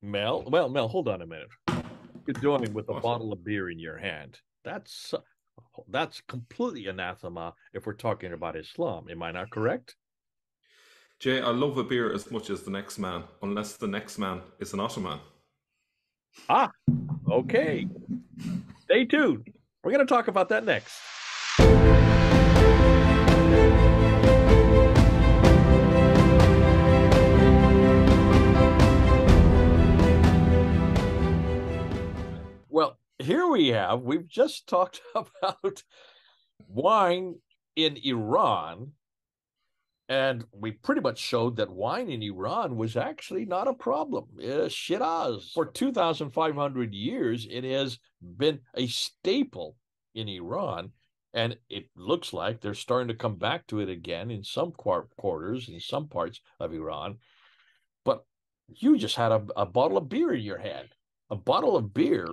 Mel, hold on a minute. You're doing with a What? bottle of beer in your hand. That's completely anathema if we're talking about Islam. Am I not correct? Jay, I love a beer as much as the next man, unless the next man is an Ottoman. Ah, okay. Stay tuned. We're going to talk about that next. Well, here we've just talked about wine in Iran, and we pretty much showed that wine in Iran was actually not a problem. Shiraz, for 2,500 years, it has been a staple in Iran. And it looks like they're starting to come back to it again in some quarters, in some parts of Iran. But you just had a bottle of beer in your hand. A bottle of beer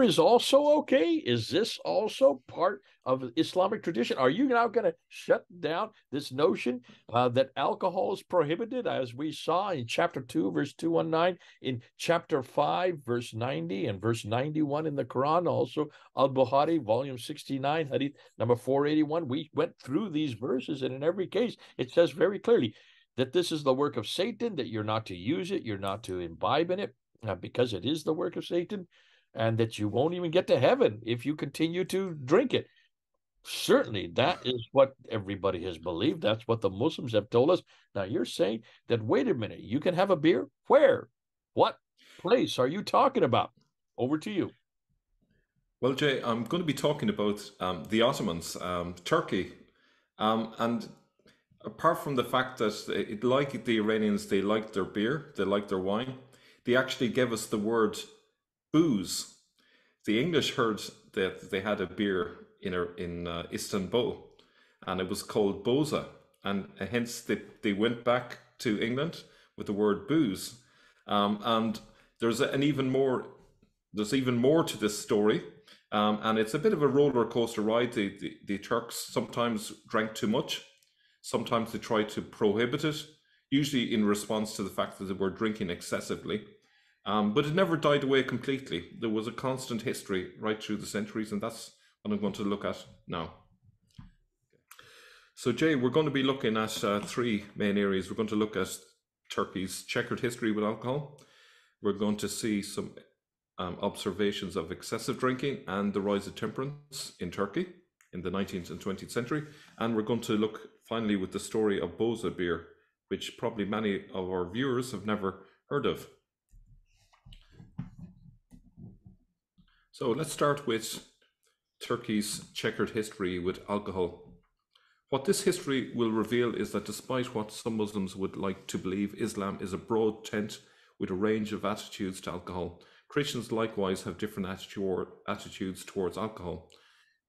is also okay? Is this also part of Islamic tradition? Are you now going to shut down this notion that alcohol is prohibited, as we saw in chapter 2, verse 219, in chapter 5, verse 90, and verse 91 in the Quran, also Al Bukhari, volume 69, hadith number 481? We went through these verses, and in every case, it says very clearly that this is the work of Satan, that you're not to use it, you're not to imbibe in it, because it is the work of Satan, and that you won't even get to heaven if you continue to drink it. Certainly, that is what everybody has believed. That's what the Muslims have told us. Now, you're saying that, wait a minute, you can have a beer? Where? What place are you talking about? Over to you. Well, Jay, I'm going to be talking about the Ottomans, Turkey, and apart from the fact that like the Iranians, they liked their beer, they liked their wine, they actually gave us the word booze. The English heard that they had a beer in Istanbul, and it was called Boza, and hence they went back to England with the word booze. And there's an even more there's even more to this story, and it's a bit of a roller coaster ride. The Turks sometimes drank too much, sometimes they tried to prohibit it, usually in response to the fact that they were drinking excessively. But it never died away completely. There was a constant history right through the centuries, and that's what I'm going to look at now. So, Jay, we're going to be looking at three main areas. We're going to look at Turkey's checkered history with alcohol. We're going to see some observations of excessive drinking and the rise of temperance in Turkey in the 19th and 20th century. And we're going to look finally with the story of Boza beer, which probably many of our viewers have never heard of. So let's start with Turkey's checkered history with alcohol. What this history will reveal is that despite what some Muslims would like to believe, Islam is a broad tent with a range of attitudes to alcohol. Christians likewise have different attitudes towards alcohol.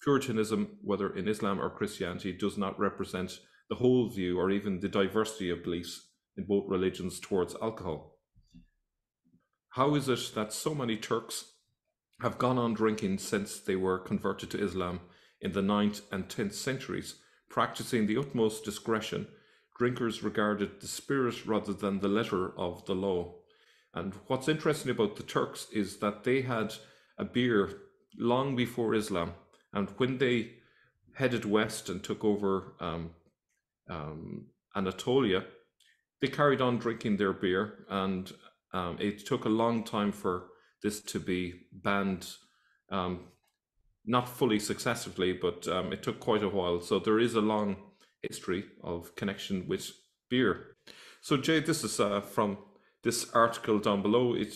Puritanism, whether in Islam or Christianity, does not represent the whole view or even the diversity of beliefs in both religions towards alcohol. How is it that so many Turks have gone on drinking since they were converted to Islam in the 9th and 10th centuries? Practicing the utmost discretion, drinkers regarded the spirit rather than the letter of the law. And what's interesting about the Turks is that they had a beer long before Islam. And when they headed west and took over Anatolia, they carried on drinking their beer. And it took a long time for this to be banned, not fully successfully, but it took quite a while. So there is a long history of connection with beer. So Jay, this is from this article down below. It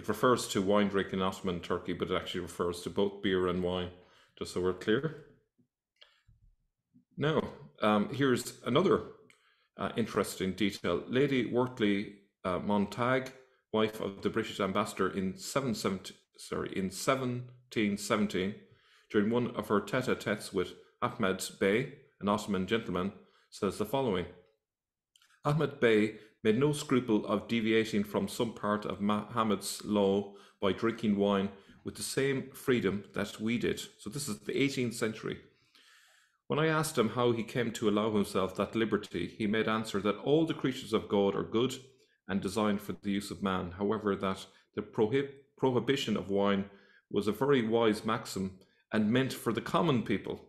refers to wine drinking in Ottoman Turkey, but it actually refers to both beer and wine, just so we're clear. Now, here's another interesting detail. Lady Wortley Montague, wife of the British ambassador in 1717, during one of her tete-a-tetes with Ahmed Bey, an Ottoman gentleman, says the following. Ahmed Bey made no scruple of deviating from some part of Muhammad's law by drinking wine with the same freedom that we did. So this is the 18th century. When I asked him how he came to allow himself that liberty, he made answer that all the creatures of God are good, and designed for the use of man. However, that the prohibition of wine was a very wise maxim and meant for the common people,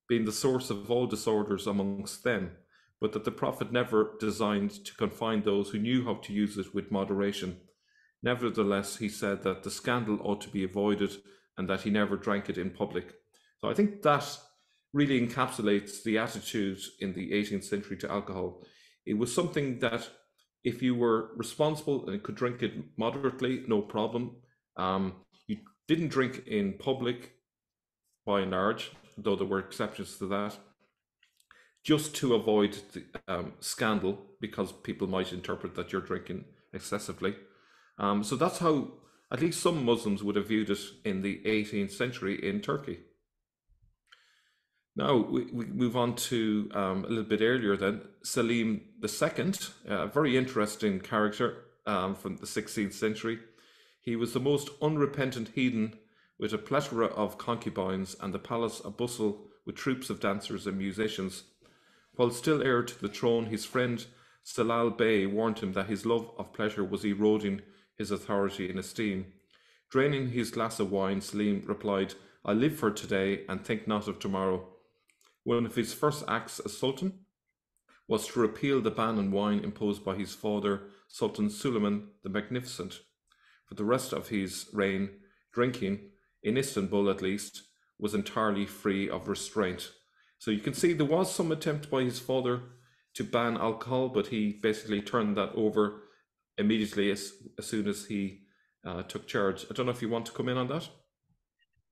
being the source of all disorders amongst them, but that the Prophet never designed to confine those who knew how to use it with moderation. Nevertheless, he said that the scandal ought to be avoided and that he never drank it in public. So I think that really encapsulates the attitude in the 18th century to alcohol. It was something that if you were responsible and could drink it moderately, no problem. You didn't drink in public by and large, though there were exceptions to that, just to avoid the scandal, because people might interpret that you're drinking excessively. So that's how at least some Muslims would have viewed it in the 18th century in Turkey. Now we move on to a little bit earlier then, Selim II, a very interesting character from the 16th century. He was the most unrepentant heathen with a plethora of concubines and the palace a bustle with troops of dancers and musicians. While still heir to the throne, his friend Salal Bey warned him that his love of pleasure was eroding his authority and esteem. Draining his glass of wine, Selim replied, "I live for today and think not of tomorrow." One of his first acts as Sultan was to repeal the ban on wine imposed by his father, Sultan Suleiman the Magnificent. For the rest of his reign, drinking, in Istanbul at least, was entirely free of restraint. So you can see there was some attempt by his father to ban alcohol, but he basically turned that over immediately as soon as he took charge. I don't know if you want to come in on that.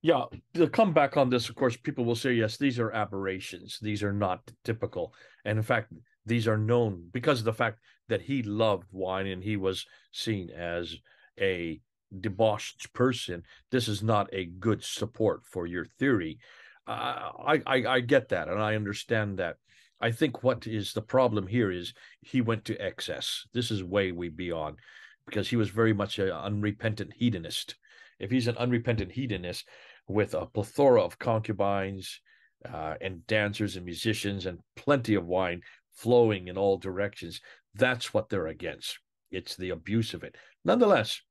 Yeah, to come back on this, of course, people will say, yes, these are aberrations. These are not typical. And in fact, these are known because of the fact that he loved wine and he was seen as a debauched person. This is not a good support for your theory. I get that and I understand that. I think what is the problem here is he went to excess. This is way beyond, because he was very much an unrepentant hedonist. If he's an unrepentant hedonist with a plethora of concubines and dancers and musicians and plenty of wine flowing in all directions, that's what they're against. It's the abuse of it. Nonetheless,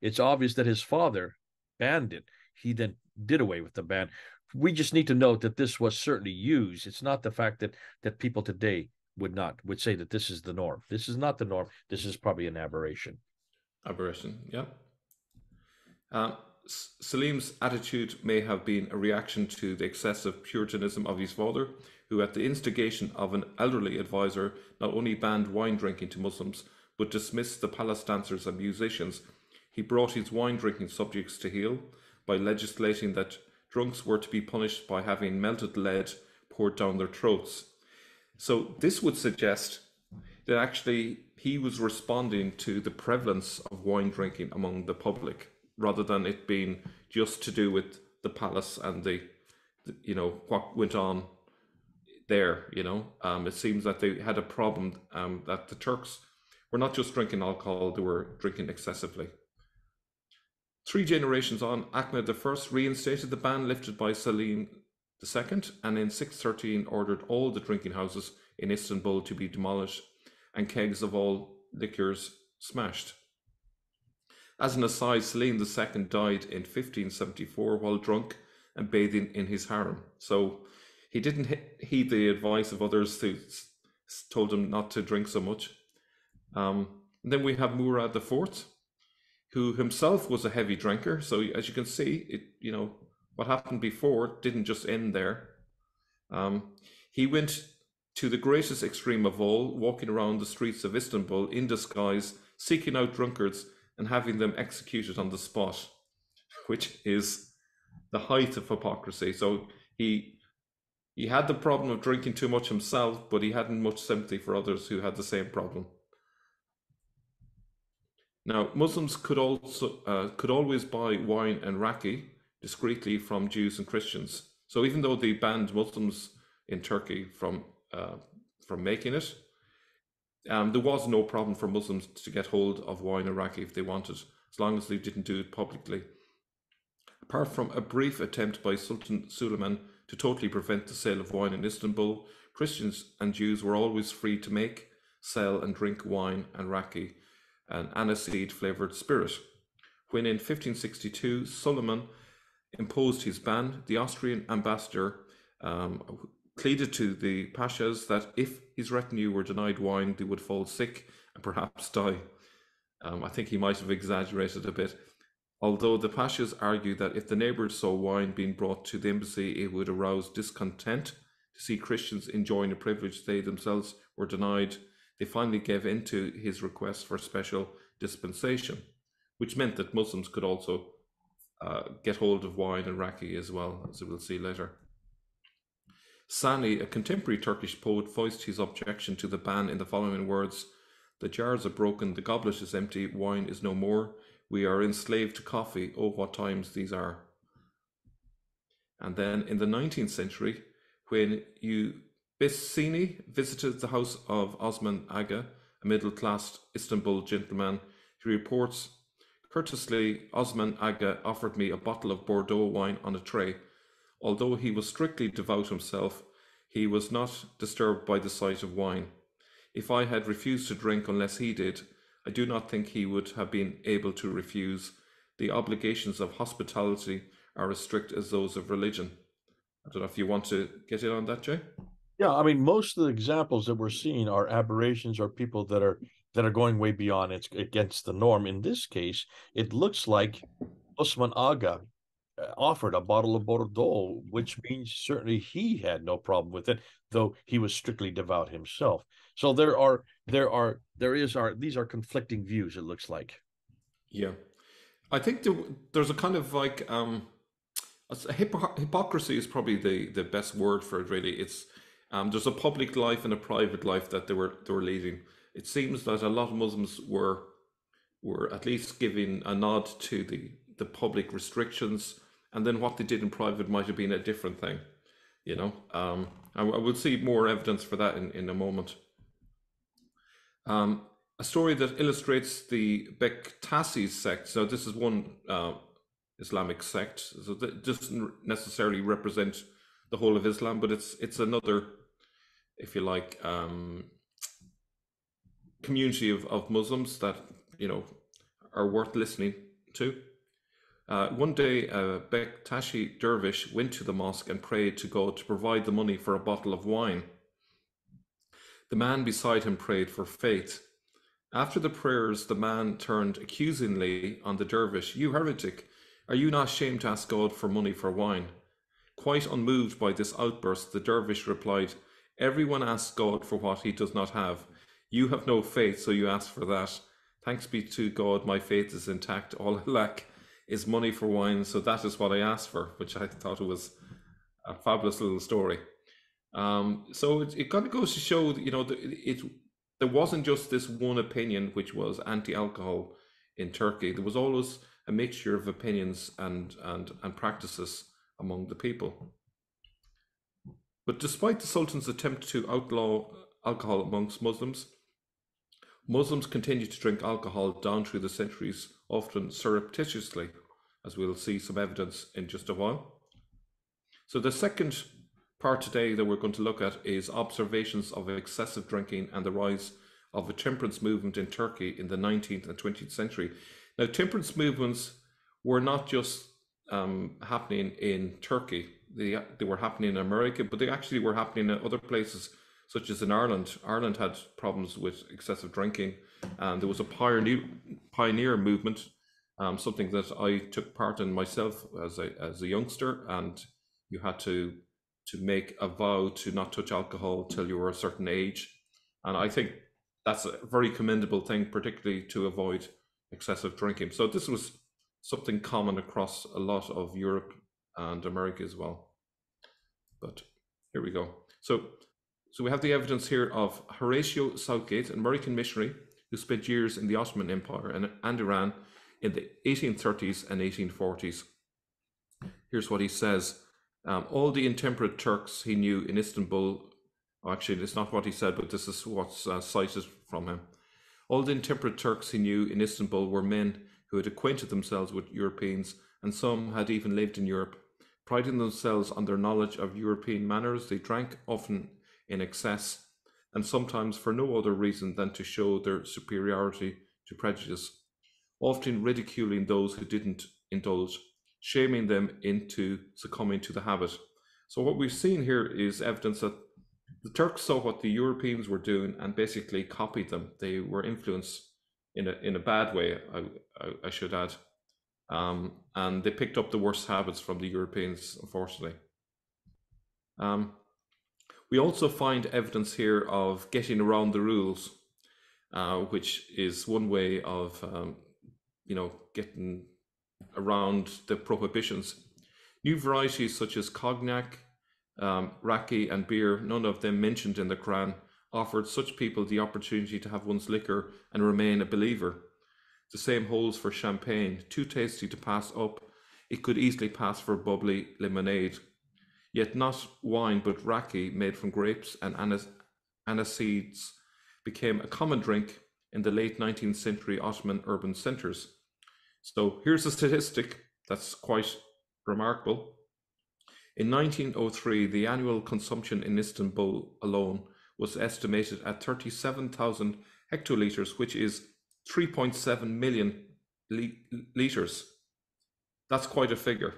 it's obvious that his father banned it. He then did away with the ban. We just need to note that this was certainly used. It's not the fact that people today would say that this is the norm. This is not the norm. This is probably an aberration. Aberration, yeah. Selim's attitude may have been a reaction to the excessive puritanism of his father, who at the instigation of an elderly advisor not only banned wine drinking to Muslims, but dismissed the palace dancers and musicians. He brought his wine drinking subjects to heel by legislating that drunks were to be punished by having melted lead poured down their throats. So this would suggest that actually he was responding to the prevalence of wine drinking among the public, rather than it being just to do with the palace and the what went on there. It seems that they had a problem, that the Turks were not just drinking alcohol, they were drinking excessively. 3 generations on, Ahmed I reinstated the ban lifted by Selim II, and in 613 ordered all the drinking houses in Istanbul to be demolished and kegs of all liquors smashed. As an aside, Selim II died in 1574 while drunk and bathing in his harem. So he didn't heed the advice of others who told him not to drink so much. Then we have Murad IV, who himself was a heavy drinker. So as you can see, what happened before didn't just end there. He went to the greatest extreme of all, walking around the streets of Istanbul in disguise, seeking out drunkards and having them executed on the spot, which is the height of hypocrisy. So he had the problem of drinking too much himself, but he hadn't much sympathy for others who had the same problem. Now, Muslims could always buy wine and raki discreetly from Jews and Christians. So even though they banned Muslims in Turkey from making it, there was no problem for Muslims to get hold of wine and raki if they wanted, as long as they didn't do it publicly. Apart from a brief attempt by Sultan Suleiman to totally prevent the sale of wine in Istanbul, Christians and Jews were always free to make, sell and drink wine and raki, an aniseed-flavoured spirit. When in 1562 Suleiman imposed his ban, the Austrian ambassador pleaded to the pashas that if his retinue were denied wine, they would fall sick and perhaps die. I think he might have exaggerated a bit. Although the pashas argued that if the neighbours saw wine being brought to the embassy, it would arouse discontent to see Christians enjoying a privilege they themselves were denied, they finally gave in to his request for special dispensation, which meant that Muslims could also get hold of wine and raki as well, as we'll see later. Sani, a contemporary Turkish poet, voiced his objection to the ban in the following words: "The jars are broken, the goblet is empty, wine is no more. We are enslaved to coffee, oh what times these are." And then in the 19th century, when Ubissini visited the house of Osman Aga, a middle-class Istanbul gentleman, he reports, "Courteously, Osman Aga offered me a bottle of Bordeaux wine on a tray. Although he was strictly devout himself, he was not disturbed by the sight of wine. If I had refused to drink unless he did, I do not think he would have been able to refuse. The obligations of hospitality are as strict as those of religion." I don't know if you want to get in on that, Jay? Yeah, I mean, most of the examples that we're seeing are aberrations or people that are going way beyond it's against the norm. In this case, it looks like Osman Aga offered a bottle of Bordeaux, which means certainly he had no problem with it, though he was strictly devout himself. So these are conflicting views, it looks like. Yeah. I think there's a kind of like hypocrisy is probably the best word for it. Really, it's there's a public life and a private life that they were leading. It seems that a lot of Muslims were at least giving a nod to the public restrictions, and then what they did in private might have been a different thing. You know, I will see more evidence for that in a moment. A story that illustrates the Bektashi sect. So this is one Islamic sect. So it doesn't necessarily represent the whole of Islam, but it's another, if you like, community of Muslims that, you know, are worth listening to. One day, a Bektashi dervish went to the mosque and prayed to God to provide the money for a bottle of wine. The man beside him prayed for faith. After the prayers, the man turned accusingly on the dervish. "You heretic, are you not ashamed to ask God for money for wine?" Quite unmoved by this outburst, the dervish replied, "Everyone asks God for what he does not have. You have no faith, so you ask for that. Thanks be to God, my faith is intact. All I lack is money for wine, so that is what I asked for," which I thought was a fabulous little story. So it kind of goes to show that, you know, there wasn't just this one opinion which was anti-alcohol in Turkey. There was always a mixture of opinions and practices among the people. But despite the Sultan's attempt to outlaw alcohol amongst Muslims, Muslims continued to drink alcohol down through the centuries, often surreptitiously, as we'll see some evidence in just a while. So the second part today that we're going to look at is observations of excessive drinking and the rise of a temperance movement in Turkey in the 19th and 20th century. Now, temperance movements were not just happening in Turkey. They were happening in America, but they actually were happening in other places, such as in Ireland. Ireland had problems with excessive drinking, and there was a pioneer movement, something that I took part in myself as a youngster, and you had to make a vow to not touch alcohol till you were a certain age. And I think that's a very commendable thing, particularly to avoid excessive drinking. So this was something common across a lot of Europe and America as well. But here we go. So we have the evidence here of Horatio Southgate, an American missionary who spent years in the Ottoman Empire and Iran in the 1830s and 1840s. Here's what he says. All the intemperate Turks he knew in Istanbul, actually it's not what he said, but this is what's cited from him. All the intemperate Turks he knew in Istanbul were men who had acquainted themselves with Europeans, and some had even lived in Europe. Priding themselves on their knowledge of European manners, they drank often in excess. and sometimes for no other reason than to show their superiority to prejudice, often ridiculing those who didn't indulge, shaming them into succumbing to the habit. So what we've seen here is evidence that the Turks saw what the Europeans were doing and basically copied them. They were influenced in a bad way, I should add, and they picked up the worst habits from the Europeans, unfortunately. We also find evidence here of getting around the rules, which is one way of, getting around the prohibitions. New varieties such as cognac, raki, and beer, none of them mentioned in the Quran, offered such people the opportunity to have one's liquor and remain a believer. The same holds for champagne. Too tasty to pass up, it could easily pass for bubbly lemonade. Yet not wine but raki, made from grapes and aniseeds, became a common drink in the late 19th century Ottoman urban centres. So here's a statistic that's quite remarkable. In 1903, the annual consumption in Istanbul alone was estimated at 37,000 hectolitres, which is 3.7 million litres. That's quite a figure.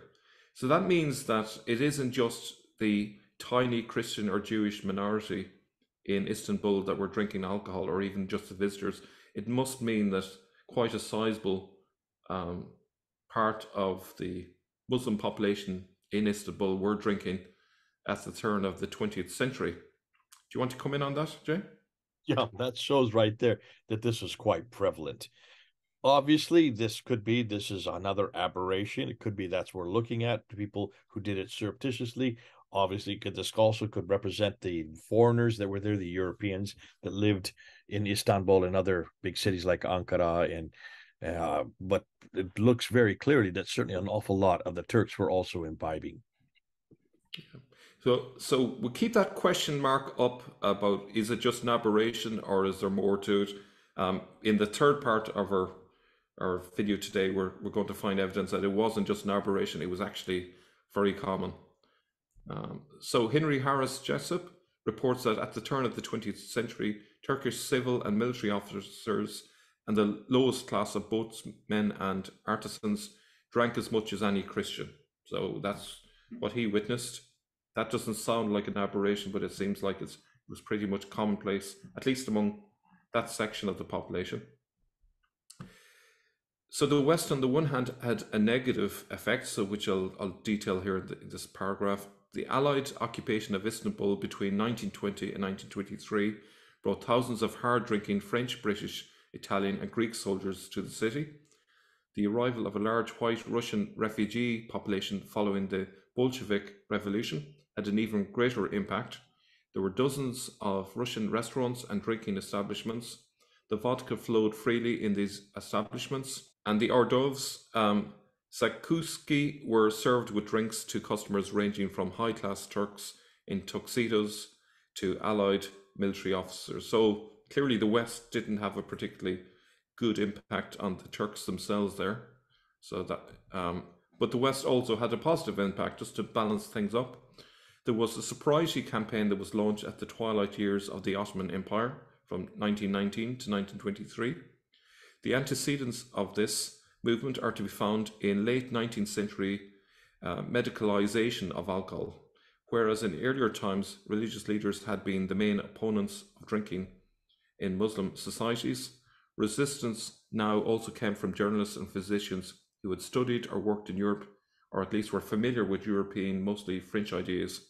So that means that it isn't just the tiny Christian or Jewish minority in Istanbul that were drinking alcohol, or even just the visitors. It must mean that quite a sizable part of the Muslim population in Istanbul were drinking at the turn of the 20th century. Do you want to come in on that, Jay? Yeah, that shows right there that this is quite prevalent. Obviously, this is another aberration. It could be that's what we're looking at, people who did it surreptitiously. Obviously, this also could represent the foreigners that were there, the Europeans that lived in Istanbul and other big cities like Ankara. But it looks very clearly that certainly an awful lot of the Turks were also imbibing. So we'll keep that question mark up about, is it just an aberration or is there more to it? In the third part of our video today, we're going to find evidence that it wasn't just an aberration, it was actually very common. So Henry Harris Jessup reports that at the turn of the 20th century, Turkish civil and military officers and the lowest class of boatmen and artisans drank as much as any Christian. So that's what he witnessed. That doesn't sound like an aberration, but it seems like it was pretty much commonplace, at least among that section of the population. So the West, on the one hand, had a negative effect, so which I'll detail here in this paragraph. The Allied occupation of Istanbul between 1920 and 1923 brought thousands of hard-drinking French, British, Italian, and Greek soldiers to the city. The arrival of a large white Russian refugee population following the Bolshevik Revolution had an even greater impact. There were dozens of Russian restaurants and drinking establishments. The vodka flowed freely in these establishments, and the hors d'oeuvres, zakouski, were served with drinks to customers ranging from high-class Turks in tuxedos to Allied military officers. So clearly the West didn't have a particularly good impact on the Turks themselves there. So that, but the West also had a positive impact, just to balance things up. There was a sobriety campaign that was launched at the twilight years of the Ottoman Empire from 1919 to 1923. The antecedents of this movement are to be found in late 19th century medicalization of alcohol, whereas in earlier times, religious leaders had been the main opponents of drinking in Muslim societies. Resistance now also came from journalists and physicians who had studied or worked in Europe, or at least were familiar with European, mostly French ideas.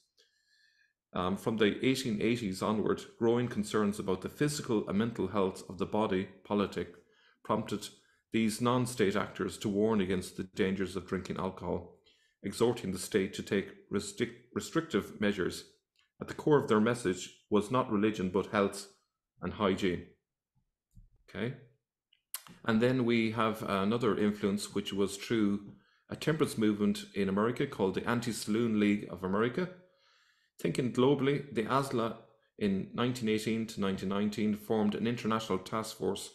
From the 1880s onward, growing concerns about the physical and mental health of the body politic prompted these non-state actors to warn against the dangers of drinking alcohol, exhorting the state to take restrictive measures. At the core of their message was not religion, but health and hygiene. Okay. And then we have another influence, which was through a temperance movement in America called the Anti-Saloon League of America. Thinking globally, the ASLA in 1918 to 1919 formed an international task force.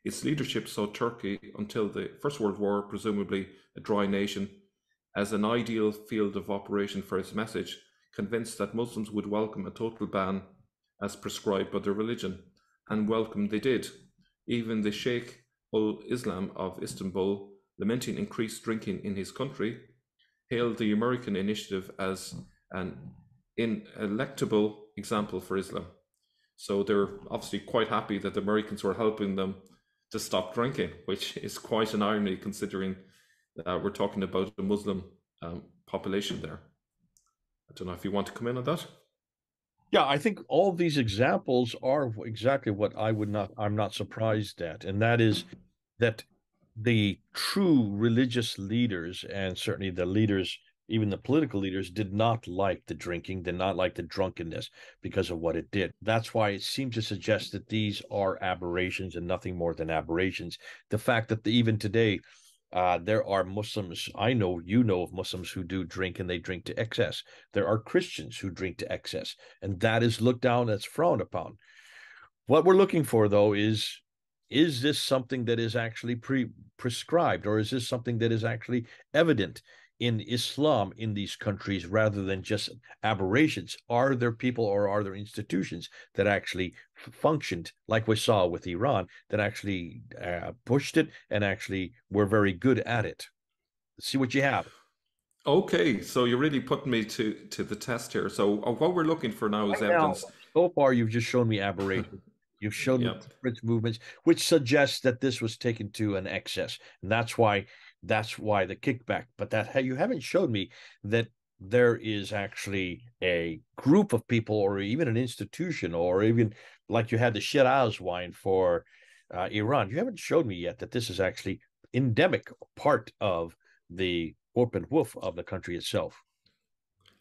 Its leadership saw Turkey, until the First World War, presumably a dry nation, as an ideal field of operation for its message, convinced that Muslims would welcome a total ban as prescribed by their religion, and welcome they did. Even the Sheikh ul Islam of Istanbul, lamenting increased drinking in his country, hailed the American initiative as an ineluctable example for Islam. So they're obviously quite happy that the Americans were helping them to stop drinking, which is quite an irony considering we're talking about a Muslim population there. I don't know if you want to come in on that. Yeah, I think all these examples are exactly what I'm not surprised at. And that is that the true religious leaders, and certainly the leaders, even the political leaders, did not like the drinking, did not like the drunkenness because of what it did. That's why it seemed to suggest that these are aberrations and nothing more than aberrations. The fact that even today, there are Muslims, I know, you know, of Muslims who do drink and they drink to excess. There are Christians who drink to excess, and that is looked down, that's frowned upon. What we're looking for, though, is this something that is actually prescribed, or is this something that is actually evident in Islam in these countries rather than just aberrations? Are there people or are there institutions that actually functioned like we saw with Iran, that actually pushed it and actually were very good at it? Let's see what you have. Okay, so you're really putting me to the test here. So what we're looking for now is Right now, evidence. so far, you've just shown me aberration. You've shown me Yeah. different movements, which suggests that this was taken to an excess, and that's why the kickback. But that you haven't showed me that there is actually a group of people, or even an institution, or even like you had the Shiraz wine for Iran. You haven't showed me yet that this is actually endemic part of the warp and woof of the country itself.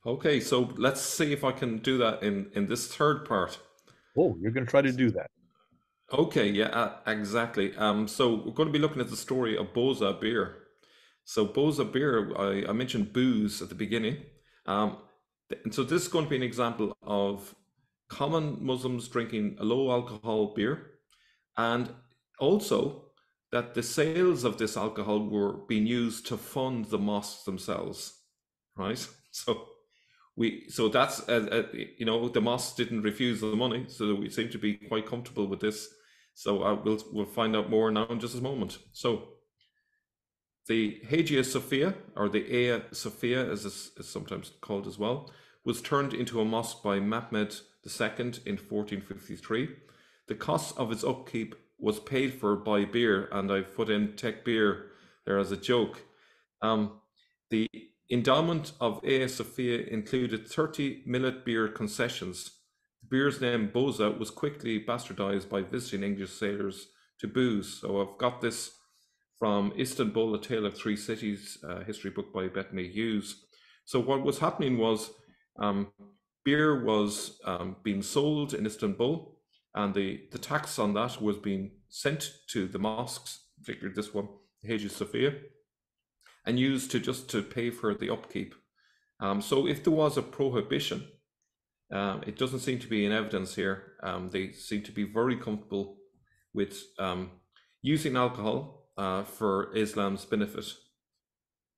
Okay, so let's see if I can do that in this third part. Oh, you're going to try to do that. Okay, yeah, exactly. So we're going to be looking at the story of Boza Beer. So Boza Beer, I mentioned booze at the beginning. Um, and so this is going to be an example of common Muslims drinking a low alcohol beer, and also that the sales of this alcohol were being used to fund the mosques themselves, right? So that's the mosques didn't refuse the money, so we seem to be quite comfortable with this. So we'll find out more now in just a moment. So the Hagia Sophia, or the Hagia Sophia as is sometimes called as well, was turned into a mosque by Mehmed II in 1453. The cost of its upkeep was paid for by beer, and I've put in tech beer there as a joke. The endowment of Hagia Sophia included 30 millet beer concessions. The beer's name Boza was quickly bastardized by visiting English sailors to booze. So I've got this from Istanbul, A Tale of Three Cities, history book by Bethany Hughes. So what was happening was beer was being sold in Istanbul, and the tax on that was being sent to the mosques, particularly this one, Hagia Sophia, and used to pay for the upkeep. So if there was a prohibition, it doesn't seem to be in evidence here. They seem to be very comfortable with using alcohol for Islam's benefit.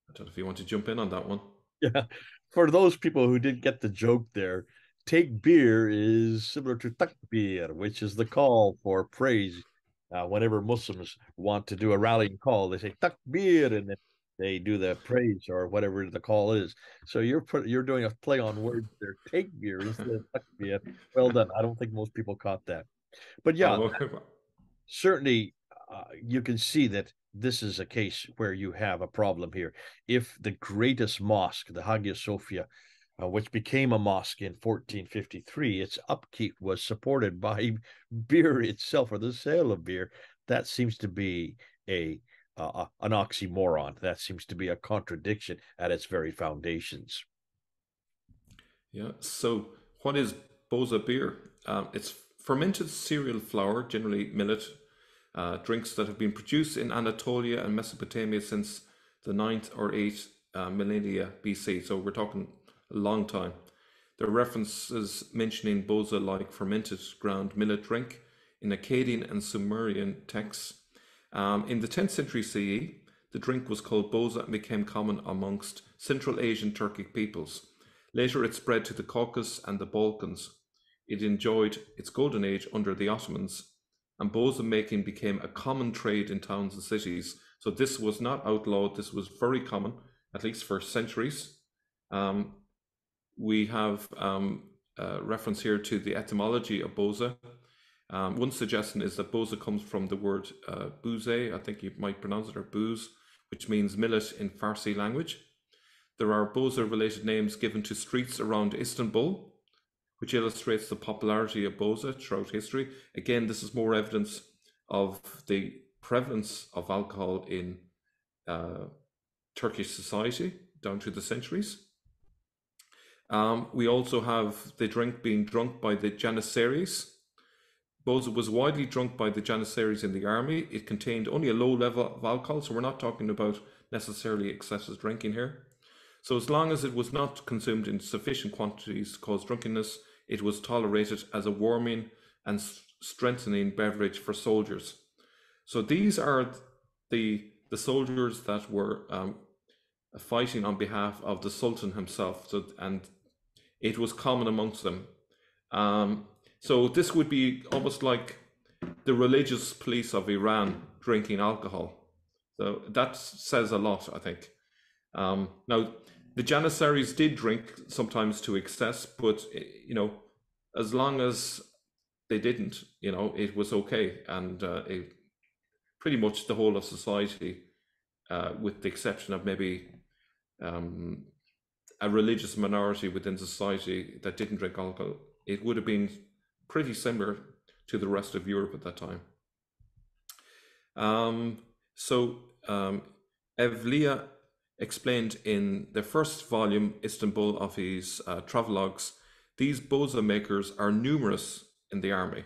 I don't know if you want to jump in on that one. Yeah. For those people who didn't get the joke there, take beer is similar to takbir, which is the call for praise. Whenever Muslims want to do a rallying call, they say takbir, and then they do the praise or whatever the call is. So you're doing a play on words there. Take beer instead of takbir. Well done. I don't think most people caught that. But yeah, Oh, certainly you can see that this is a case where you have a problem here. If the greatest mosque, the Hagia Sophia, which became a mosque in 1453, its upkeep was supported by beer itself, or the sale of beer, that seems to be an oxymoron. That seems to be a contradiction at its very foundations. yeah. So what is Boza beer? It's fermented cereal flour, generally millet, drinks that have been produced in Anatolia and Mesopotamia since the 9th or 8th millennia BC. So we're talking a long time. There are references mentioning boza like fermented ground millet drink in Akkadian and Sumerian texts. In the 10th century CE, the drink was called boza and became common amongst Central Asian Turkic peoples. Later it spread to the Caucasus and the Balkans. It enjoyed its golden age under the Ottomans, and Boza making became a common trade in towns and cities. So this was not outlawed, this was very common, at least for centuries. We have reference here to the etymology of Boza. One suggestion is that Boza comes from the word bouze, I think you might pronounce it, or booze, which means millet in Farsi language. There are Boza related names given to streets around Istanbul, which illustrates the popularity of Boza throughout history. Again, this is more evidence of the prevalence of alcohol in Turkish society down through the centuries. We also have the drink being drunk by the Janissaries. Boza was widely drunk by the Janissaries in the army. It contained only a low level of alcohol, so we're not talking about necessarily excessive drinking here. So as long as it was not consumed in sufficient quantities to cause drunkenness, it was tolerated as a warming and strengthening beverage for soldiers. So these are the soldiers that were fighting on behalf of the Sultan himself, and it was common amongst them. So this would be almost like the religious police of Iran drinking alcohol. So that says a lot, I think. Now, the Janissaries did drink sometimes to excess, but as long as they didn't, it was okay, and pretty much the whole of society, with the exception of maybe a religious minority within society that didn't drink alcohol, it would have been pretty similar to the rest of Europe at that time. Evliya explained in the first volume, Istanbul, of his travelogues, these Boza makers are numerous in the army.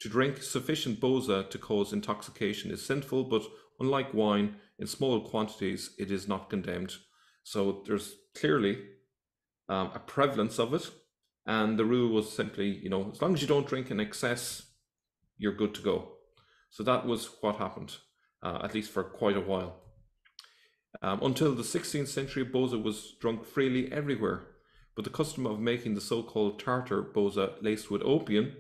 To drink sufficient Boza to cause intoxication is sinful, but unlike wine, in small quantities, it is not condemned. So there's clearly a prevalence of it, and the rule was simply, as long as you don't drink in excess, you're good to go. So that was what happened, at least for quite a while. Until the 16th century, Boza was drunk freely everywhere, but the custom of making the so-called Tartar Boza laced with opium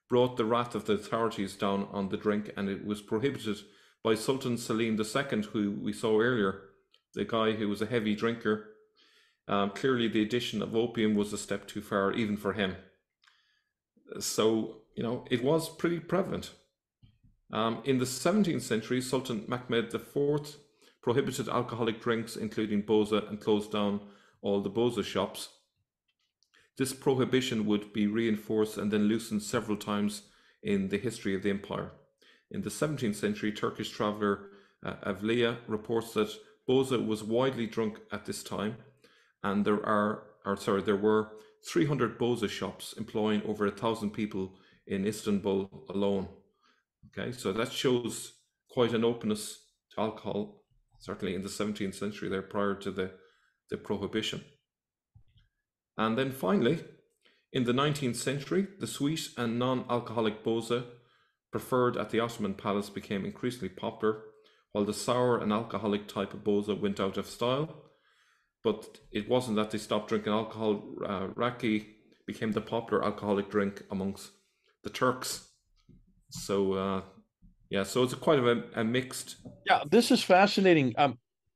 brought the wrath of the authorities down on the drink, and it was prohibited by Sultan Selim II, who we saw earlier, the guy who was a heavy drinker. Clearly the addition of opium was a step too far even for him. So, it was pretty prevalent. In the 17th century, Sultan Mehmed IV prohibited alcoholic drinks, including Boza, and closed down all the Boza shops. This prohibition would be reinforced and then loosened several times in the history of the empire. In the 17th century, Turkish traveller Evliya reports that Boza was widely drunk at this time, and there were 300 Boza shops employing over 1,000 people in Istanbul alone. Okay, so that shows quite an openness to alcohol, certainly in the 17th century there, prior to the prohibition. And then finally, in the 19th century, the sweet and non-alcoholic Boza preferred at the Ottoman palace became increasingly popular, while the sour and alcoholic type of Boza went out of style. But it wasn't that they stopped drinking alcohol. Raki became the popular alcoholic drink amongst the Turks. So, so it's quite of a mixed. Yeah, this is fascinating.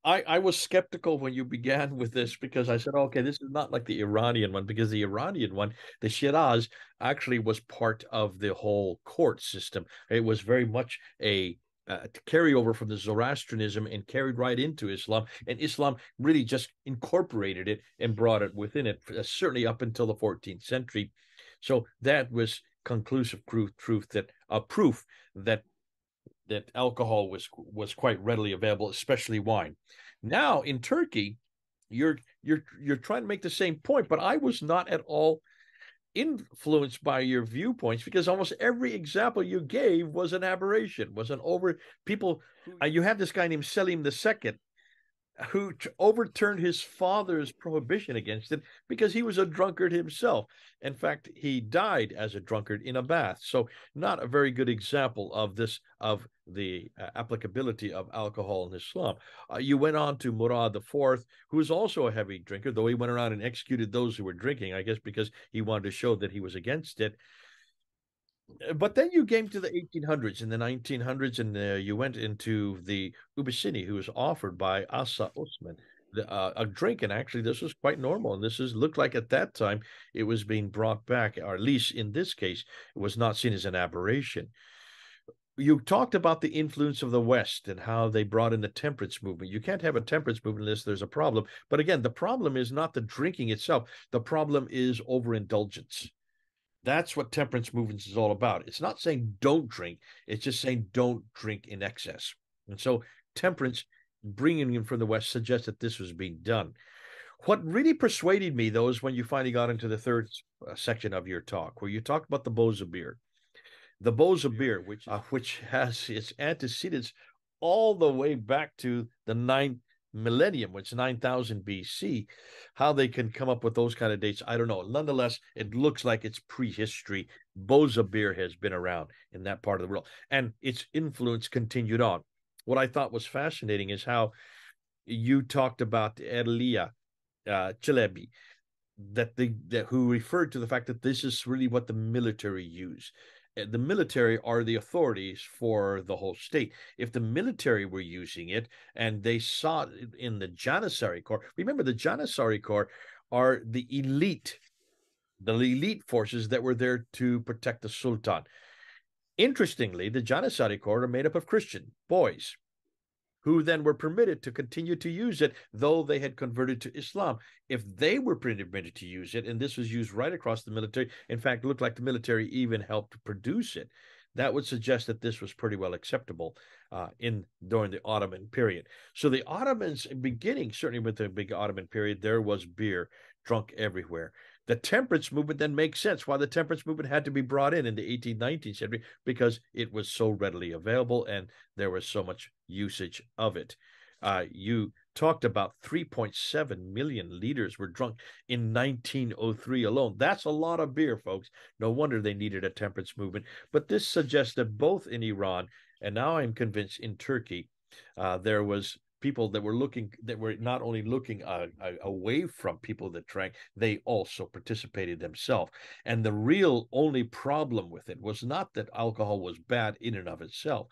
I was skeptical when you began with this, because I said, okay, this is not like the Iranian one, because the Iranian one, the Shiraz, actually was part of the whole court system. It was very much a carryover from the Zoroastrianism and carried right into Islam, and Islam really just incorporated it and brought it within it, certainly up until the 14th century. So that was conclusive proof that alcohol was quite readily available, especially wine. Now in Turkey, you're trying to make the same point, but I was not at all influenced by your viewpoints, because almost every example you gave was an aberration, was an over people. You have this guy named Selim II, who overturned his father's prohibition against it because he was a drunkard himself. In fact, he died as a drunkard in a bath. So, not a very good example of this, of the applicability of alcohol in Islam. You went on to Murad IV, who was also a heavy drinker, though he went around and executed those who were drinking, I guess because he wanted to show that he was against it. But then you came to the 1800s and the 1900s, and you went into the Ubisini, who was offered by Asa Osman a drink. And actually, this was quite normal. And this is looked like at that time it was being brought back, or at least in this case, it was not seen as an aberration. You talked about the influence of the West and how they brought in the temperance movement. You can't have a temperance movement unless there's a problem. But again, the problem is not the drinking itself. The problem is overindulgence. That's what temperance movements is all about. It's not saying don't drink. It's just saying don't drink in excess. And so temperance, bringing in from the West, suggests that this was being done. What really persuaded me, though, is when you finally got into the third section of your talk, where you talked about the Boza beer. The Boza beer, which has its antecedents all the way back to the ninth millennium, which is 9000 BC. How they can come up with those kind of dates, I don't know. Nonetheless, it looks like it's prehistory. Boza beer has been around in that part of the world, and its influence continued on. What I thought was fascinating is how you talked about Erlia Chalebi, that who referred to the fact that this is really what the military use. The military are the authorities for the whole state. If the military were using it and they saw it in the Janissary Corps, remember the Janissary Corps are the elite forces that were there to protect the Sultan. Interestingly, the Janissary Corps are made up of Christian boys who then were permitted to continue to use it, though they had converted to Islam. If they were permitted to use it, and this was used right across the military, in fact, it looked like the military even helped produce it, that would suggest that this was pretty well acceptable during the Ottoman period. So the Ottomans, beginning certainly with the big Ottoman period, there was beer drunk everywhere. The temperance movement then makes sense why the temperance movement had to be brought in the 18th, 19th century, because it was so readily available and there was so much usage of it. You talked about 3.7 million liters were drunk in 1903 alone. That's a lot of beer, folks. No wonder they needed a temperance movement. But this suggests that both in Iran and now I'm convinced in Turkey, there was people that were not only looking away from people that drank, they also participated themselves. And the real only problem with it was not that alcohol was bad in and of itself,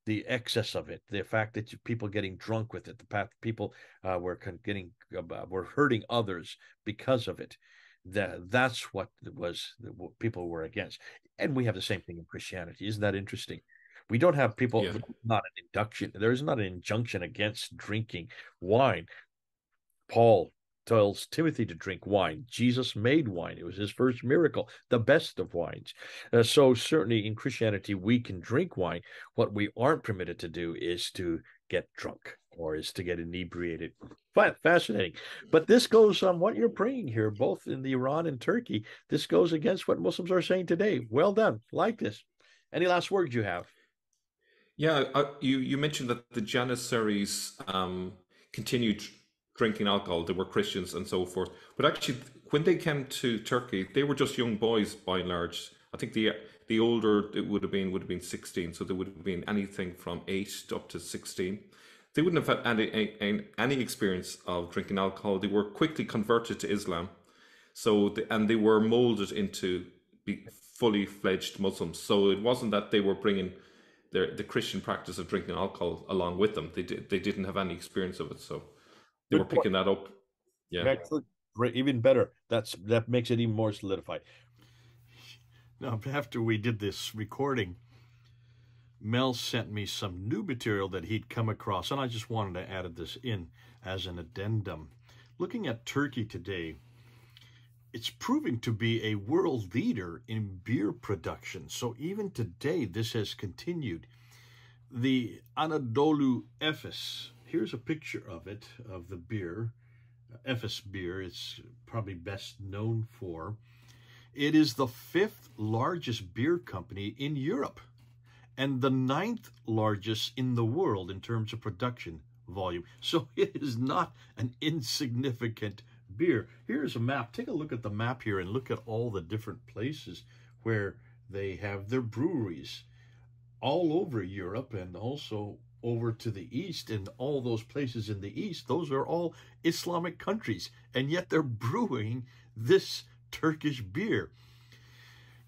the excess of it, the fact that people getting drunk with it, the fact that people were hurting others because of it. That's what people were against. And we have the same thing in Christianity. Isn't that interesting? We don't have people, Yeah. not an induction. There is not an injunction against drinking wine. Paul tells Timothy to drink wine. Jesus made wine. It was his first miracle, the best of wines. So certainly in Christianity, we can drink wine. What we aren't permitted to do is to get drunk or is to get inebriated. Fascinating. But this goes on what you're bringing here, both in the Iran and Turkey. This goes against what Muslims are saying today. Well done. Like this. Any last words you have? Yeah, you mentioned that the Janissaries continued drinking alcohol. They were Christians and so forth. But actually, when they came to Turkey, they were just young boys by and large. I think the older it would have been 16. So they would have been anything from 8 up to 16. They wouldn't have had any experience of drinking alcohol. They were quickly converted to Islam. And they were molded into fully fledged Muslims. So it wasn't that they were bringing the Christian practice of drinking alcohol along with them. They didn't have any experience of it, so they were Good point. picking that up. Yeah. Excellent. Great. Even better. That makes it even more solidified. Now, after we did this recording, Mel sent me some new material that he'd come across, and I just wanted to add this in as an addendum. Looking at Turkey today, it's proving to be a world leader in beer production. So even today, this has continued. The Anadolu Efes, here's a picture of it, of the beer, Efes beer, it's probably best known for. It is the 5th largest beer company in Europe and the 9th largest in the world in terms of production volume. So it is not an insignificant beer. Here's a map. Take a look at the map here and look at all the different places where they have their breweries all over Europe and also over to the east. And all those places in the east, those are all Islamic countries, and yet they're brewing this Turkish beer.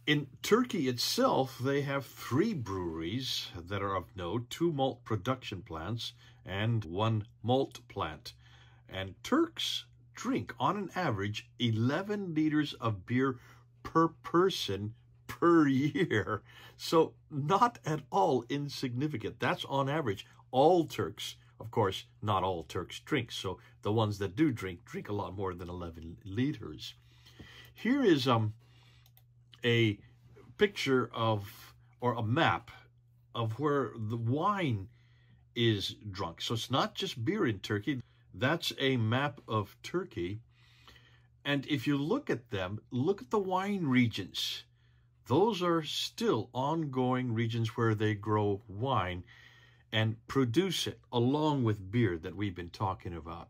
In Turkey itself, they have 3 breweries that are of note, 2 malt production plants and 1 malt plant. And Turks drink, on an average, 11 liters of beer per person per year. So not at all insignificant. That's on average. All Turks, of course, not all Turks drink. So the ones that do drink a lot more than 11 liters. Here is a picture of, or a map of where the wine is drunk. So it's not just beer in Turkey. That's a map of Turkey. And if you look at them, look at the wine regions. Those are still ongoing regions where they grow wine and produce it along with beer that we've been talking about.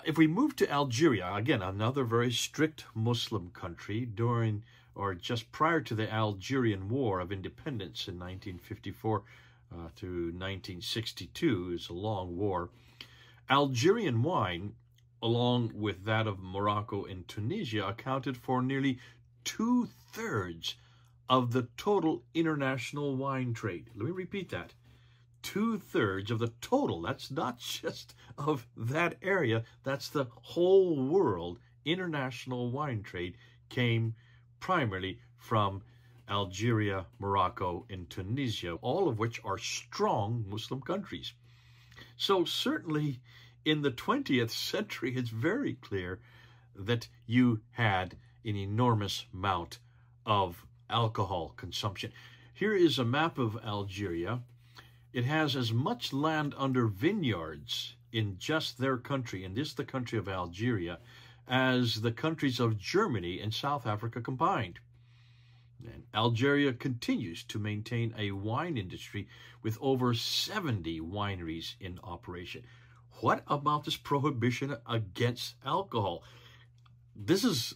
If we move to Algeria, again, another very strict Muslim country, during or just prior to the Algerian War of Independence in 1954 to 1962, is a long war. Algerian wine, along with that of Morocco and Tunisia, accounted for nearly 2/3 of the total international wine trade. Let me repeat that. 2/3 of the total. That's not just of that area. That's the whole world. International wine trade came primarily from Algeria, Morocco, and Tunisia, all of which are strong Muslim countries. So certainly in the 20th century, it's very clear that you had an enormous amount of alcohol consumption. Here is a map of Algeria. It has as much land under vineyards in just their country, and this the country of Algeria, as the countries of Germany and South Africa combined. And Algeria continues to maintain a wine industry with over 70 wineries in operation. What about this prohibition against alcohol? This is,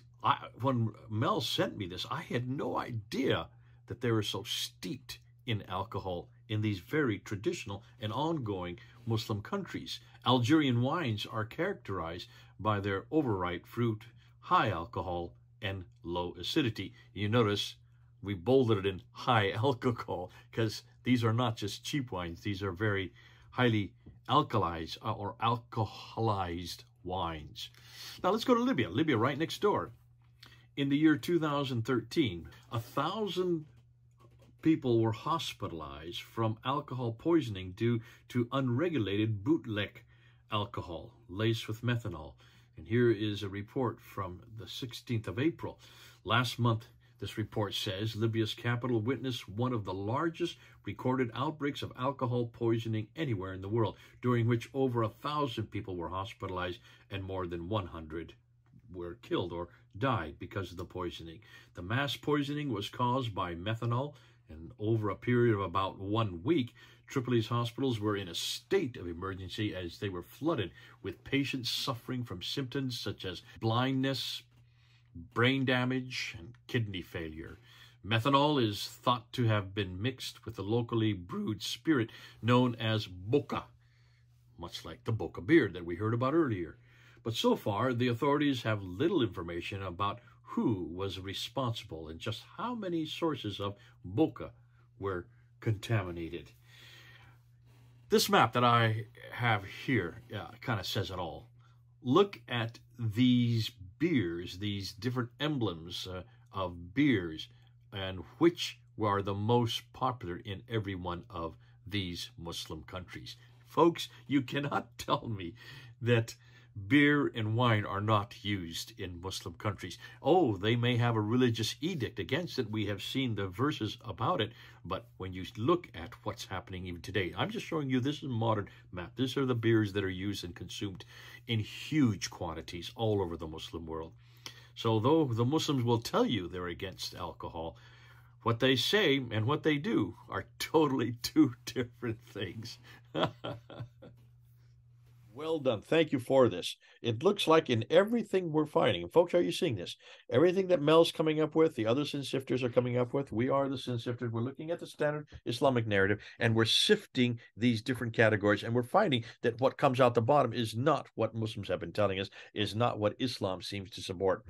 when Mel sent me this, I had no idea that they were so steeped in alcohol in these very traditional and ongoing Muslim countries. Algerian wines are characterized by their overripe fruit, high alcohol, and low acidity. You notice we bolded it in high alcohol because these are not just cheap wines. These are very highly alkalized or alcoholized wines. Now let's go to Libya. Libya right next door. In the year 2013, 1,000 people were hospitalized from alcohol poisoning due to unregulated bootleg alcohol laced with methanol. And here is a report from the 16th of April. Last month, this report says Libya's capital witnessed one of the largest recorded outbreaks of alcohol poisoning anywhere in the world, during which over 1,000 people were hospitalized and more than 100 were killed or died because of the poisoning. The mass poisoning was caused by methanol, and over a period of about 1 week, Tripoli's hospitals were in a state of emergency as they were flooded with patients suffering from symptoms such as blindness, brain damage, and kidney failure. Methanol is thought to have been mixed with the locally brewed spirit known as Boca, much like the Boza Beer that we heard about earlier. But so far, the authorities have little information about who was responsible and just how many sources of Boca were contaminated. This map that I have here kind of says it all. Look at these beers, these different emblems of beers, and which are the most popular in every one of these Muslim countries. Folks, you cannot tell me that beer and wine are not used in Muslim countries. Oh, they may have a religious edict against it. We have seen the verses about it. But when you look at what's happening even today, I'm just showing you this is a modern map. These are the beers that are used and consumed in huge quantities all over the Muslim world. So though the Muslims will tell you they're against alcohol, what they say and what they do are totally two different things. Well done. Thank you for this. It looks like in everything we're finding, folks, are you seeing this? Everything that Mel's coming up with, the other sin sifters are coming up with, we are the sin sifters. We're looking at the standard Islamic narrative and we're sifting these different categories and we're finding that what comes out the bottom is not what Muslims have been telling us, is not what Islam seems to support.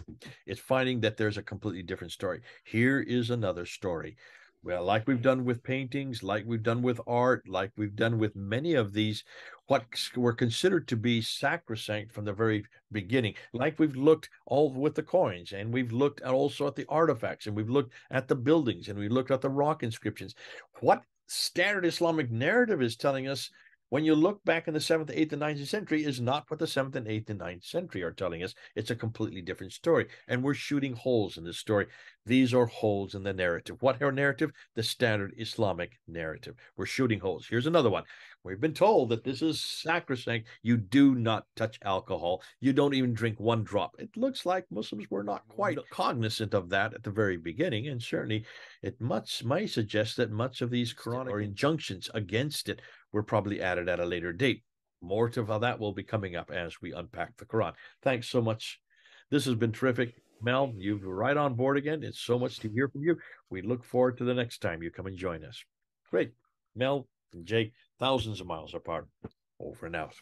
It's finding that there's a completely different story. Here is another story. Well, like we've done with paintings, like we've done with art, like we've done with many of these, what were considered to be sacrosanct from the very beginning, like we've looked all with the coins, and we've looked at also at the artifacts, and we've looked at the buildings, and we looked at the rock inscriptions. What standard Islamic narrative is telling us when you look back in the 7th, 8th, and 9th century is not what the 7th and 8th and 9th century are telling us. It's a completely different story. And we're shooting holes in this story. These are holes in the narrative. What narrative? The standard Islamic narrative. We're shooting holes. Here's another one. We've been told that this is sacrosanct. You do not touch alcohol. You don't even drink one drop. It looks like Muslims were not quite cognizant of that at the very beginning. And certainly it might suggest that much of these Quranic or injunctions against it were probably added at a later date. More of that will be coming up as we unpack the Quran. Thanks so much. This has been terrific. Mel, you're right on board again. It's so much to hear from you. We look forward to the next time you come and join us. Great. Mel and Jake, thousands of miles apart. Over and out.